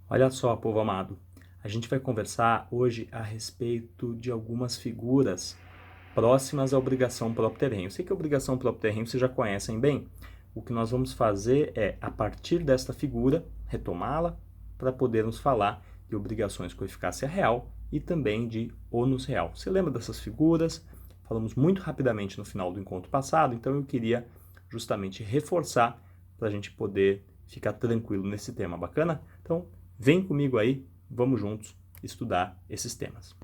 Olha só, povo amado, a gente vai conversar hoje a respeito de algumas figuras próximas à obrigação próprio terreno. Eu sei que a obrigação próprio terreno vocês já conhecem bem. O que nós vamos fazer é, a partir desta figura, retomá-la para podermos falar de obrigações com eficácia real e também de ônus real. Você lembra dessas figuras? Falamos muito rapidamente no final do encontro passado, então eu queria justamente reforçar para a gente poder ficar tranquilo nesse tema. Bacana? Então, vem comigo aí, vamos juntos estudar esses temas.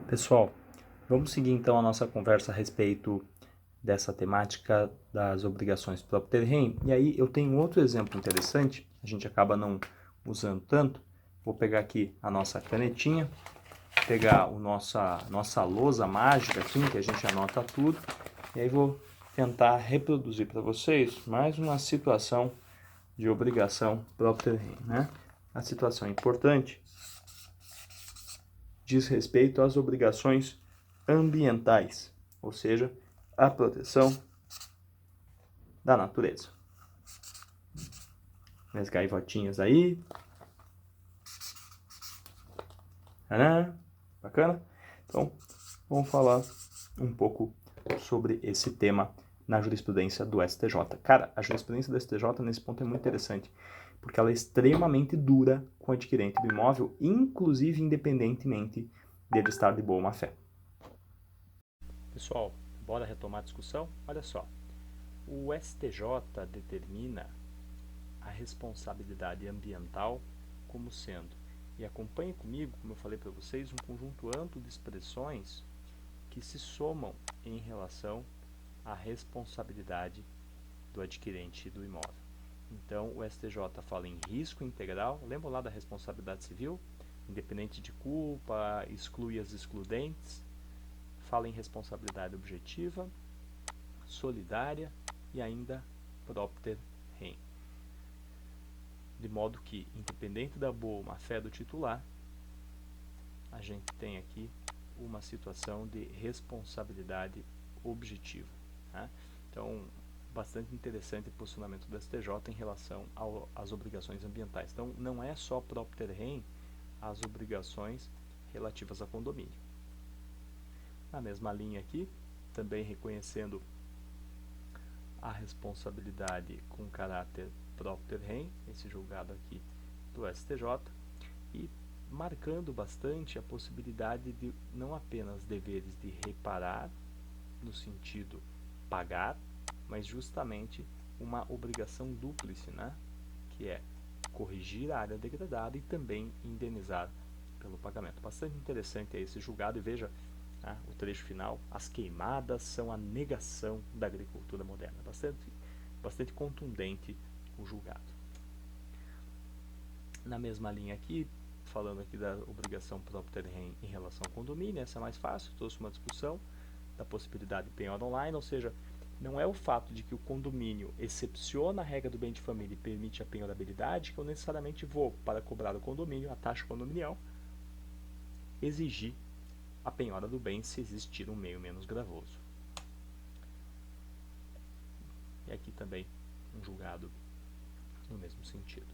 Pessoal, vamos seguir então a nossa conversa a respeito dessa temática das obrigações próprio terreno. E aí eu tenho outro exemplo interessante, a gente acaba não usando tanto. Vou pegar aqui a nossa canetinha, pegar o nossa lousa mágica aqui, que a gente anota tudo, e aí vou tentar reproduzir para vocês mais uma situação de obrigação próprio terreno, né? A situação importante diz respeito às obrigações ambientais, ou seja, a proteção da natureza. Minhas gaivotinhas aí. Bacana? Então, vamos falar um pouco sobre esse tema na jurisprudência do STJ. Cara, a jurisprudência do STJ nesse ponto é muito interessante, porque ela é extremamente dura com o adquirente do imóvel, inclusive independentemente dele estar de boa má fé. Pessoal, bora retomar a discussão? Olha só, o STJ determina a responsabilidade ambiental como sendo, e acompanhe comigo, como eu falei para vocês, um conjunto amplo de expressões que se somam em relação à responsabilidade do adquirente do imóvel. Então, o STJ fala em risco integral, lembra lá da responsabilidade civil? independente de culpa, exclui as excludentes, fala em responsabilidade objetiva, solidária e ainda propter rem. De modo que, independente da boa ou má fé do titular, a gente tem aqui uma situação de responsabilidade objetiva. Tá? Então, bastante interessante o posicionamento do STJ em relação às obrigações ambientais. Então, não é só propter rem as obrigações relativas a condomínio. Na mesma linha aqui, também reconhecendo a responsabilidade com caráter propter rem, esse julgado aqui do STJ, e marcando bastante a possibilidade de não apenas deveres de reparar, no sentido pagar, mas justamente uma obrigação dúplice, né? Que é corrigir a área degradada e também indenizar pelo pagamento. Bastante interessante esse julgado, e veja o trecho final: as queimadas são a negação da agricultura moderna. Bastante contundente o julgado. Na mesma linha aqui, falando aqui da obrigação propter rem em relação ao condomínio, essa é mais fácil, trouxe uma discussão da possibilidade de penhora online, ou seja, não é o fato de que o condomínio excepciona a regra do bem de família e permite a penhorabilidade que eu necessariamente vou, para cobrar o condomínio, a taxa condominial, exigir a penhora do bem se existir um meio menos gravoso. E aqui também um julgado no mesmo sentido.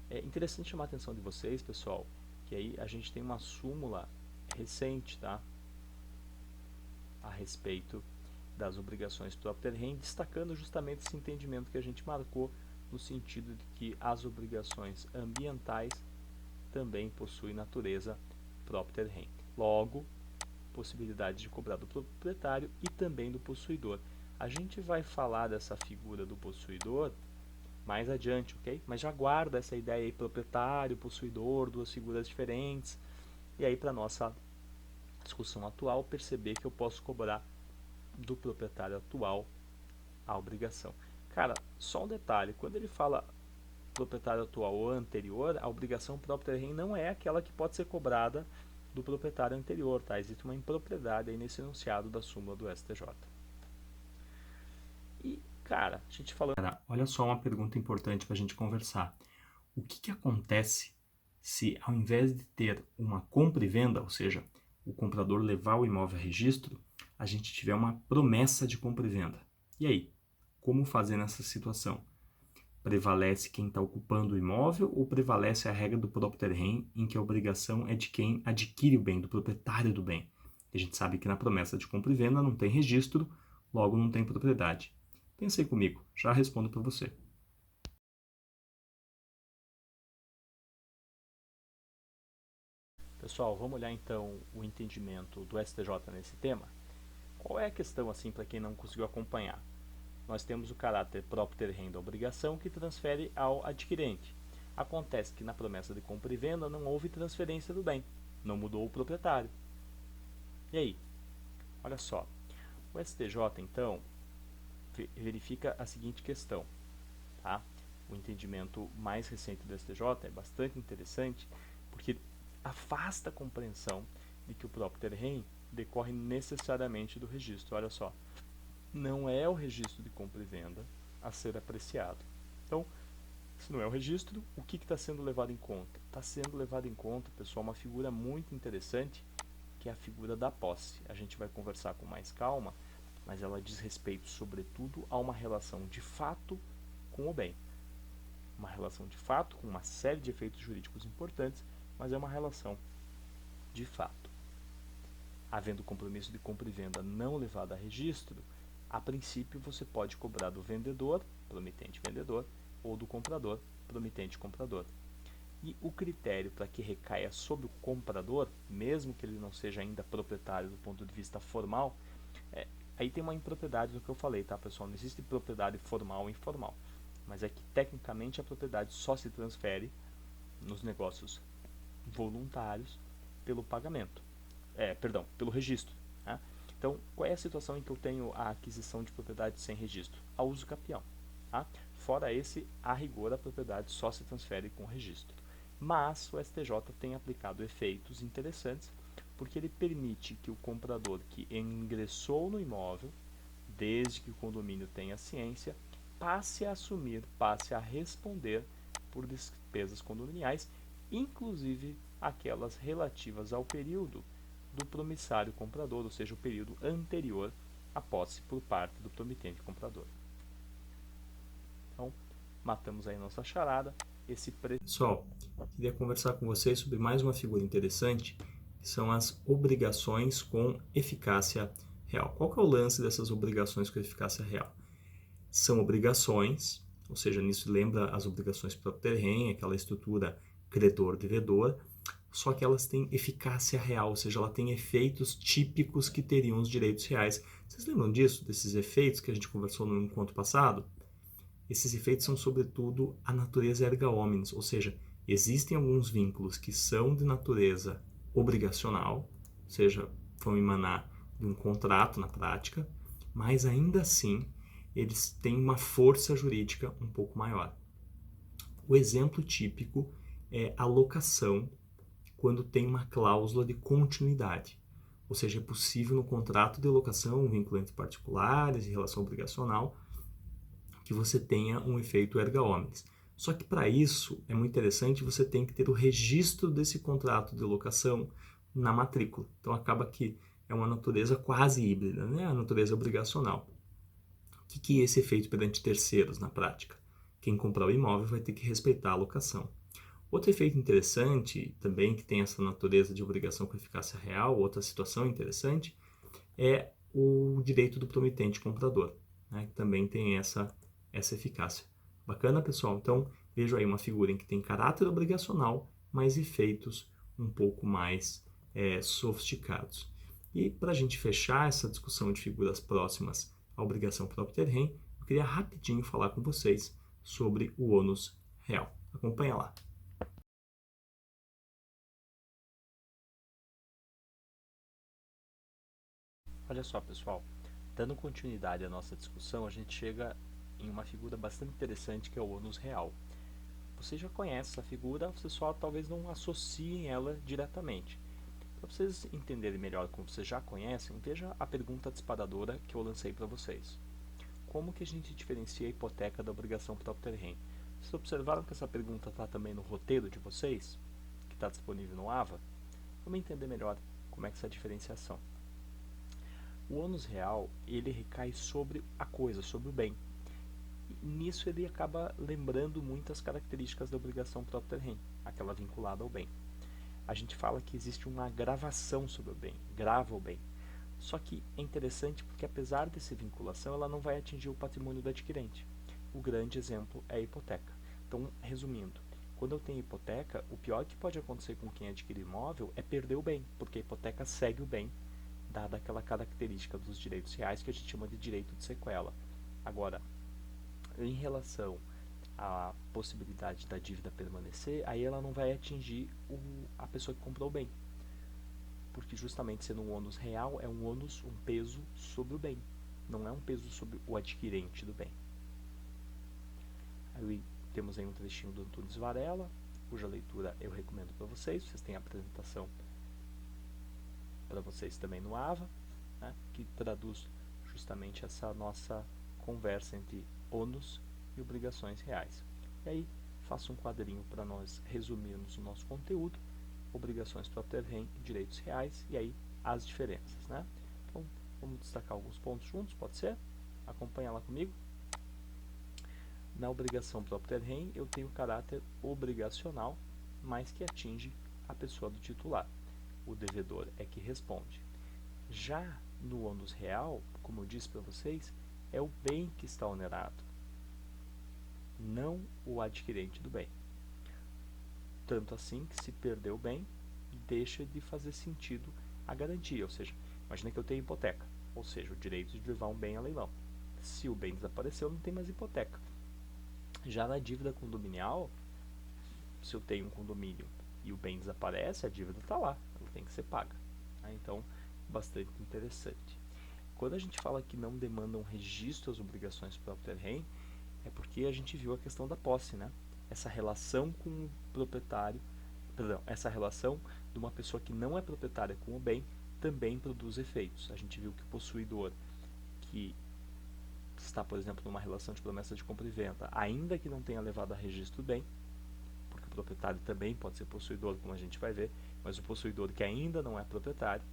É interessante chamar a atenção de vocês, pessoal, que aí a gente tem uma súmula recente, tá? A respeito das obrigações propter rem, destacando justamente esse entendimento que a gente marcou, no sentido de que as obrigações ambientais também possuem natureza propter rem. Logo, possibilidade de cobrar do proprietário e também do possuidor. A gente vai falar dessa figura do possuidor mais adiante, ok? Mas já guarda essa ideia aí, proprietário, possuidor, duas figuras diferentes. E aí, para nossa discussão atual, perceber que eu posso cobrar do proprietário atual a obrigação. Cara, só um detalhe: quando ele fala proprietário atual ou anterior, a obrigação propter rem não é aquela que pode ser cobrada do proprietário anterior, tá? Existe uma impropriedade aí nesse enunciado da súmula do STJ. E, cara, a gente falando... Olha só uma pergunta importante para a gente conversar. O que acontece se, ao invés de ter uma compra e venda, ou seja, o comprador levar o imóvel a registro, a gente tiver uma promessa de compra e venda? E aí, como fazer nessa situação? Prevalece quem está ocupando o imóvel ou prevalece a regra do propter rem, em que a obrigação é de quem adquire o bem, do proprietário do bem? A gente sabe que na promessa de compra e venda não tem registro, logo não tem propriedade. Pensa aí comigo, já respondo para você. Pessoal, vamos olhar então o entendimento do STJ nesse tema? Qual é a questão, assim, para quem não conseguiu acompanhar? Nós temos o caráter propter rem da obrigação que transfere ao adquirente. Acontece que na promessa de compra e venda não houve transferência do bem, não mudou o proprietário. E aí? Olha só, o STJ então verifica a seguinte questão, tá? O entendimento mais recente do STJ é bastante interessante porque afasta a compreensão de que o propter rem decorre necessariamente do registro. Olha só, não é o registro de compra e venda a ser apreciado. Então, se não é o registro, o que está sendo levado em conta? Está sendo levado em conta, pessoal, uma figura muito interessante, que é a figura da posse. A gente vai conversar com mais calma, mas ela diz respeito, sobretudo, a uma relação de fato com o bem. Uma relação de fato com uma série de efeitos jurídicos importantes, mas é uma relação de fato. Havendo compromisso de compra e venda não levado a registro, a princípio você pode cobrar do vendedor, promitente-vendedor, ou do comprador, promitente-comprador. E o critério para que recaia sobre o comprador, mesmo que ele não seja ainda proprietário do ponto de vista formal, aí tem uma impropriedade do que eu falei, tá, pessoal? Não existe propriedade formal ou informal, mas é que tecnicamente a propriedade só se transfere nos negócios voluntários pelo pagamento, pelo registro. Tá? Então, qual é a situação em que eu tenho a aquisição de propriedade sem registro? A uso capião. Tá? Fora esse, a rigor, a propriedade só se transfere com registro. Mas o STJ tem aplicado efeitos interessantes, porque ele permite que o comprador que ingressou no imóvel, desde que o condomínio tenha ciência, passe a assumir, passe a responder por despesas condominiais, inclusive aquelas relativas ao período do promissário comprador, ou seja, o período anterior à posse por parte do promitente comprador. Então, matamos aí nossa charada. Pessoal, queria conversar com vocês sobre mais uma figura interessante, que são as obrigações com eficácia real. Qual que é o lance dessas obrigações com eficácia real? São obrigações, ou seja, nisso lembra as obrigações próprio terreno, aquela estrutura credor-devedor, só que elas têm eficácia real, ou seja, ela tem efeitos típicos que teriam os direitos reais. Vocês lembram disso, desses efeitos que a gente conversou no encontro passado? Esses efeitos são, sobretudo, a natureza erga omnes, ou seja, existem alguns vínculos que são de natureza obrigacional, ou seja, vão emanar de um contrato na prática, mas ainda assim eles têm uma força jurídica um pouco maior. O exemplo típico é a locação, quando tem uma cláusula de continuidade. Ou seja, é possível no contrato de locação, um vínculo entre particulares e relação obrigacional, que você tenha um efeito erga omnes. Só que para isso é muito interessante, você tem que ter o registro desse contrato de locação na matrícula. Então acaba que é uma natureza quase híbrida, né? A natureza obrigacional. O que é esse efeito perante terceiros na prática? Quem comprar o imóvel vai ter que respeitar a locação. Outro efeito interessante, também que tem essa natureza de obrigação com eficácia real, outra situação interessante, é o direito do promitente comprador, né? Que também tem essa eficácia. Bacana, pessoal? Então, vejo aí uma figura em que tem caráter obrigacional, mas efeitos um pouco mais sofisticados. E para a gente fechar essa discussão de figuras próximas à obrigação próprio terreno, eu queria rapidinho falar com vocês sobre o ônus real. Acompanha lá. Olha só, pessoal, dando continuidade à nossa discussão, a gente chega em uma figura bastante interessante que é o ônus real. Você já conhece essa figura, você só talvez não associe ela diretamente. Para vocês entenderem melhor como vocês já conhecem, veja a pergunta disparadora que eu lancei para vocês. Como que a gente diferencia a hipoteca da obrigação próprio terreno? Vocês observaram que essa pergunta está também no roteiro de vocês, que está disponível no AVA? Vamos entender melhor como é que é essa diferenciação. O ônus real, ele recai sobre a coisa, sobre o bem. E nisso ele acaba lembrando muitas características da obrigação próprio terreno, aquela vinculada ao bem. A gente fala que existe uma agravação sobre o bem, grava o bem. Só que é interessante porque apesar dessa vinculação, ela não vai atingir o patrimônio do adquirente. O grande exemplo é a hipoteca. Então, resumindo, quando eu tenho hipoteca, o pior que pode acontecer com quem adquire imóvel é perder o bem, porque a hipoteca segue o bem, dada aquela característica dos direitos reais que a gente chama de direito de sequela. Agora, em relação à possibilidade da dívida permanecer, aí ela não vai atingir a pessoa que comprou o bem, porque justamente sendo um ônus real, é um ônus, um peso sobre o bem, não é um peso sobre o adquirente do bem. Aí temos aí um trechinho do Antunes Varela, cuja leitura eu recomendo para vocês. Vocês têm a apresentação para vocês também no AVA, né, que traduz justamente essa nossa conversa entre ônus e obrigações reais. E aí faço um quadrinho para nós resumirmos o nosso conteúdo, obrigações próprio terreno e direitos reais, e aí as diferenças, né? Então vamos destacar alguns pontos juntos, pode ser? Acompanha lá comigo. Na obrigação próprio terreno eu tenho caráter obrigacional, mas que atinge a pessoa do titular. O devedor é que responde. Já no ônus real, como eu disse para vocês, é o bem que está onerado, não o adquirente do bem. Tanto assim que se perder o bem, deixa de fazer sentido a garantia, ou seja, imagina que eu tenho hipoteca, ou seja, o direito de levar um bem a leilão. Se o bem desapareceu, não tem mais hipoteca. Já na dívida condominial, se eu tenho um condomínio e o bem desaparece, a dívida está lá, ela tem que ser paga. Então, bastante interessante. Quando a gente fala que não demandam registro as obrigações próprio terreno, é porque a gente viu a questão da posse, né? essa relação com o proprietário, perdão, essa relação de uma pessoa que não é proprietária com o bem também produz efeitos. A gente viu que o possuidor que está, por exemplo, numa relação de promessa de compra e venda, ainda que não tenha levado a registro o bem, porque o proprietário também pode ser possuidor, como a gente vai ver, mas o possuidor que ainda não é proprietário,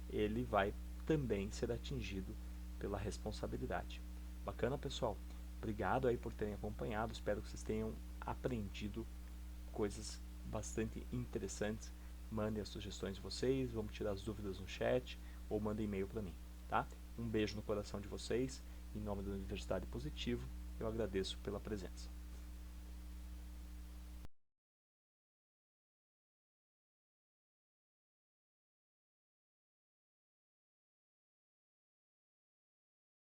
ele vai também ser atingido pela responsabilidade. Bacana, pessoal? Obrigado aí por terem acompanhado, espero que vocês tenham aprendido coisas bastante interessantes. Mandem as sugestões de vocês, vamos tirar as dúvidas no chat ou mandem e-mail para mim, tá? Um beijo no coração de vocês, em nome da Universidade Positivo, eu agradeço pela presença.